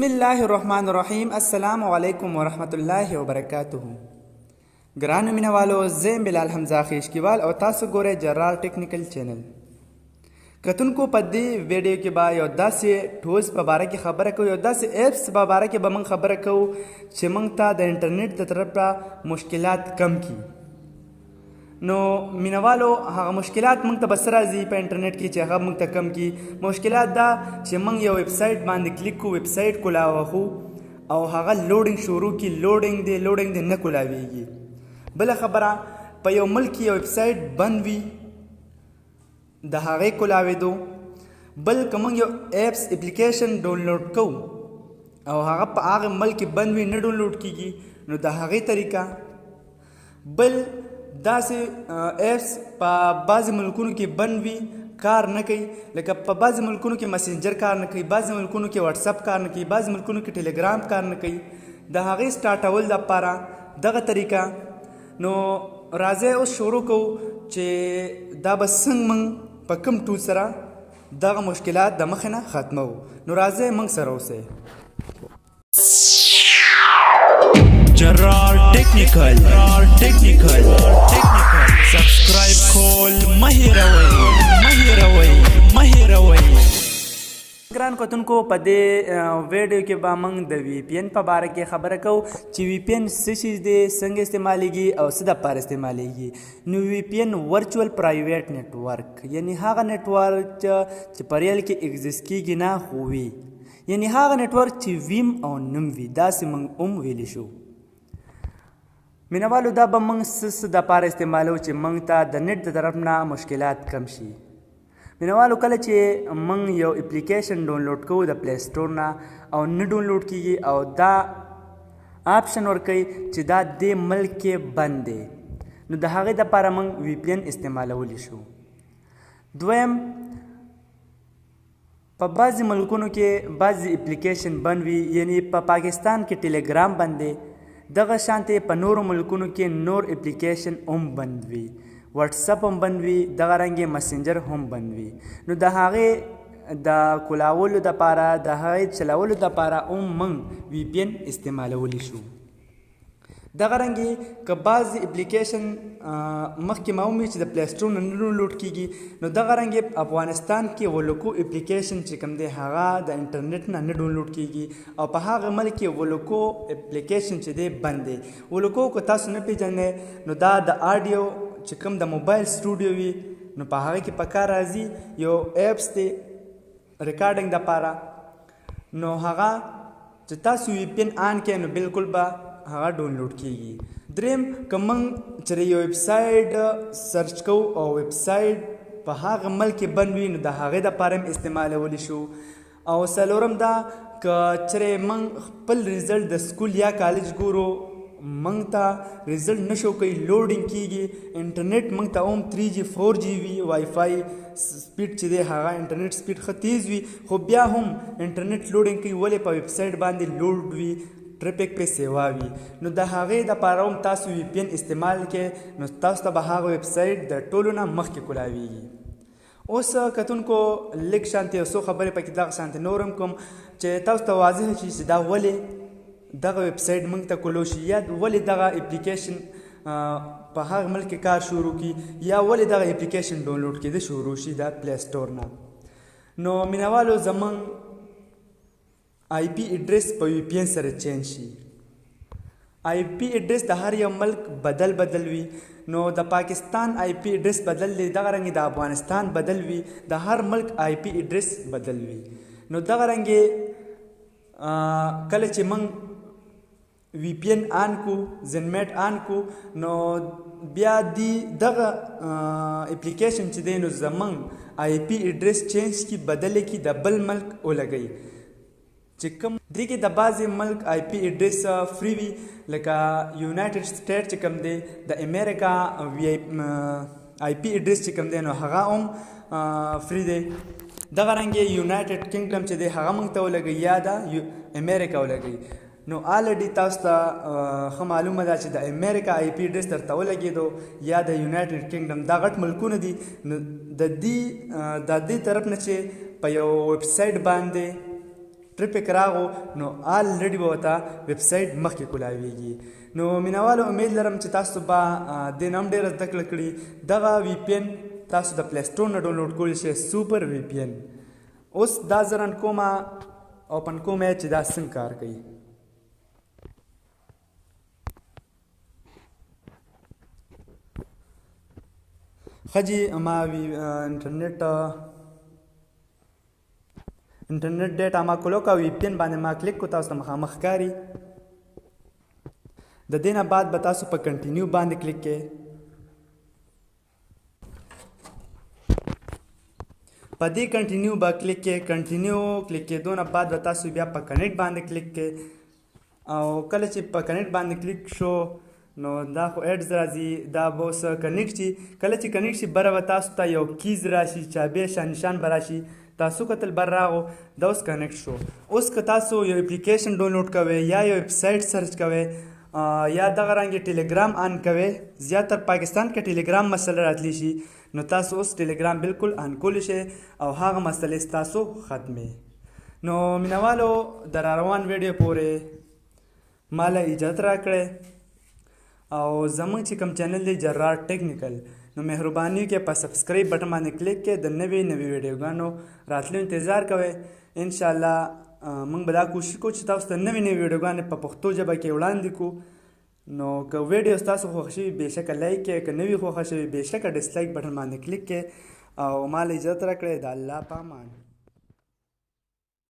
بسم الله الرحمن الرحیم. السلام علیکم ورحمت الله وبرکاته. ګرانو مینوالو، زه بلال حمزه خیشکیوال او تاسو ګورئ جرار ټیکنیکل چینل. کتونکو په دې ویډیو کې به یو داسې ټولز په باره کې خبره کوو، یو داسې ایپس په باره کې به موږ خبره کوو چې موږ ته د انټرنیټ د طرفه مشکلات کم کړي. نو مینوالو، هغه مشکلات موږ ته به څه راځي په انټرنیټ کې چې هغه موږ ته کم کړي؟ مشکلات دا چې موږ یو ویب سایټ باندې کلیک کوو، ویب سایټ کولاوهو او هغه لوډینګ شروع کړي، لوډینګ دی نه کولاویږي. بله خبره، په یو ملک کې یو ویب سایټ بند وي د هغې کولاوېدو. بل که موږ یو ایپس اپلیکیشن ډاونلوډ کوو او هغه په هغه ملک کې بند وي، نه ډاونلوډ کیږي، نو د هغې طریقه. بل داسې ایپس په بعضې ملکونو کې بند وي، کار نه کوي، لکه په بعضې ملکونو کې مسنجر کار نه کوي، بعضې ملکونو کې واتساپ کار نه کوي، بعضې ملکونو کې ټیلیګرام کار نه کوي. د هغې سټارټول دپاره دغه طریقه. نو راځئ اوس شروع کوو چې دا به څنګه موږ په کوم ټول سره دغه مشکلات د مخې نه ختموو. نو راځئ موږ سره اوسئ. جرار ټیکنیکل سبسکرایب کول مه هیروئ. ګران کتونکو، په دې ویډیو کې به موږ د وی پی این په باره کې خبره کوو چې وی پی این څه شی دی، څنګه استعمالیږي او څه دپاره استعمالیږي. نو وی پی این ورچوال پرایویټ نیټورک، یعنی هغه نیټورک چې په ریل کې اگزیست کیږي نه، خو وي، یعنی هغه نیټورک چې ویم او نم وي، داسې موږ ویلی شو. مینوالو، دا به موږ څه دپاره استعمالو چې موږ ته د نیټ د طرف نه مشکلات کم شي. مینوالو، کله چې موږ یو اپلیکیشن ډاونلوډ کوو د پلی سټور نه او نه ډاونلوډ کیږي او دا آپشن ورکوي چې دا دې ملک کې بند دی، نو د هغې دپاره موږ وی پی این استعمالولی شو. دویم، په بعضې ملکونو کې بعضې اپلیکیشن بند وي، یعنی په پاکستان کې ټیلیګرام بند دی، دغه شانتې په نورو ملکونو کې نور اپلیکیشن هم بند وي، واتساپ هم بند وي، دغه رنګې مسنجر هم بند وي. نو د هغې د کولاولو دپاره، د هغې چلولو دپاره هم موږ وی پی این استعمالولی شو. دغه رنګې که بعضې اپلیکیشن مخکې ما وموي چې د پلی سټور نه ډاونلوډ کیږي، نو دغه رنګې افغانستان کې ولکو اپلیکیشن چې کوم دی هغه د انټرنیټ نه ډاونلوډ کیږي او په هغه ملک کې ولکو اپلیکیشن چې دی بند دی. ولکو که تاسو نه پیژنئ، نو دا د آډیو چې کوم د موبایل سټوډیو وي، نو په هغه کې په کار راځي، یو ایپس دی ریکارډینګ دپاره. نو هغه چې تاسو وی پی این آن کړئ، نو بالکل به هغه ډاونلوډ کیږي. دریم، که موږ چې یو ویب سایټ سرچ کوو او ویب سایټ په هغه ملک کې بند وي، نو د هغې دپاره هم استعمالولی شو. او څلورم دا، که چېرې موږ خپل ریزلټ د سکول یا کالج ګورو، موږ ته ریزلټ نشو کوي، لوډینګ کیږي، انټرنیټ موږ ته هم 3G 4G وي، وای فای سپیډ چې دی هغه انټرنیټ سپیډ ښه تیز وي، خو بیا هم انټرنیټ لوډینګ کوي، ولې په ویب سایټ باندې لوډ وي، ټریفک پې سیوا وي. نو د هغې دپاره هم تاسو وی پی این استعمال کړئ، نو تاسو ته به هغه ویب سایټ د ټولو نه مخکې کولاویږي. اوس کتونکو، لږ شانتې یو څو خبرې پکې دغه شانتې نور هم کوم چې تاسو ته واضح شي چې دا ولې دغه ویب سایټ موږ ته کولو شي، یا ولې دغه اپلیکیشن په هغه ملک کې کار شروع کړي، یا ولې دغه اپلیکیشن ډاونلوډ کېده شروع شي د پلی سټور نه. نو مینوالو، زموږ آی پی اډرس په وی پی این سره چینج شي. آی پی اډرس د هر یو ملک بدل وي. نو د پاکستان آی پی اډرس بدل دی، دغه رنګې د افغانستان بدل وي، د هر ملک آی پی اډرس بدل وي. نو دغه رنګې کله چې موږ وی پی این آن کو، زنمیټ آن کو، نو بیا دغه اپلیکیشن چې دی، نو زموږ آی پی اډرس چینج کی، بدل کی، د بل ملک ولګوي. چې کوم دې کې د بعضې ملک آی پی اډرس فری وي، لکه یونایټډ سټیټ چې کوم دی، د امریکا آی پی اډرس چې کوم دی، نو هغه هم فری دی. دغه رنګې یونایټډ کنګډم چې دی هغه موږ ته ولګوي، یا د امریکا ولګوي. نو آلریډي تاسو ته ښه معلومه ده چې د امریکا آی پی اډرس درته ولګېدو یا د یونایټډ کنګډم، دا غټ ملکونه دي. نو د دې طرف نه چې په یو ویب سایټ باندې ټریفک راغو نو آلریډي به ورته ویب سایټ مخکې کولاویږي. نو مینوالو امید لرم چې تاسو به دې نه هم ډېره زده کړه کړي. دغه وی پی این تاسو د پلی سټور نه ډاونلوډ کولی شئ، سوپر وی پی این. اوس دا زه رن کومه اوپن کوم چې دا څنګه کار کوي. ښه جي ما انټرنیټ ډیټا ما کولو که وی پی این باندې ما کلیک کو تاسو ته مخامخ ښکاري. د دې نه بعد به تاسو په کنټینیو باندې کلیک کې په دې کنټینیو به کلیک کې کنټینیو کلیک کېدو نه بعد به تاسو بیا په کنیکټ باندې کلیک کې او کله چې په کنیکټ باندې کلیک شو نو دا خو ایډز راځي دا به اوس کنیکټ شي. کله چې کنیکټ شي بره به تاسو ته یو کیز راشي چابې نشان به راشي تاسو کتل بر راغو دا اوس کنیکټ شو. اوس که تاسو یو اپلیکیشن ډاونلوډ کوئ یا یو ویب سایټ سرچ کوئ یا دغه رنګې ټیلیګرام آن کوئ زیاتر پاکستان کې ټیلیګرام مسله راتلی شي نو تاسو اوس ټیلیګرام بالکل آن کولی شئ او هغه مسلې ستاسو ختمې. نو مینوالو د راروان ویډیو پورې ماله اجازت راکړئ او زموږ چې کوم چینل دی جرار ټیکنیکل نو مهرباني وکړئ په سبسکرایب بټن باندې کلیک کړئ د نوې ویډیوګانو راتلو انتظار کوئ. انشاءالله موږ به دا کوشش کوو چې تاسو ته نوې ویډیوګانې په پښتو ژبه کې وړاندې کړو. نو که ویډیو ستاسو خوښ شوي بېشکه لایک کړئ، که نه وي خوښه شوي بېشکه ډسلایک بټن باندې کلیک کړئ او ما له اجازت راکړئ. د الله په امان.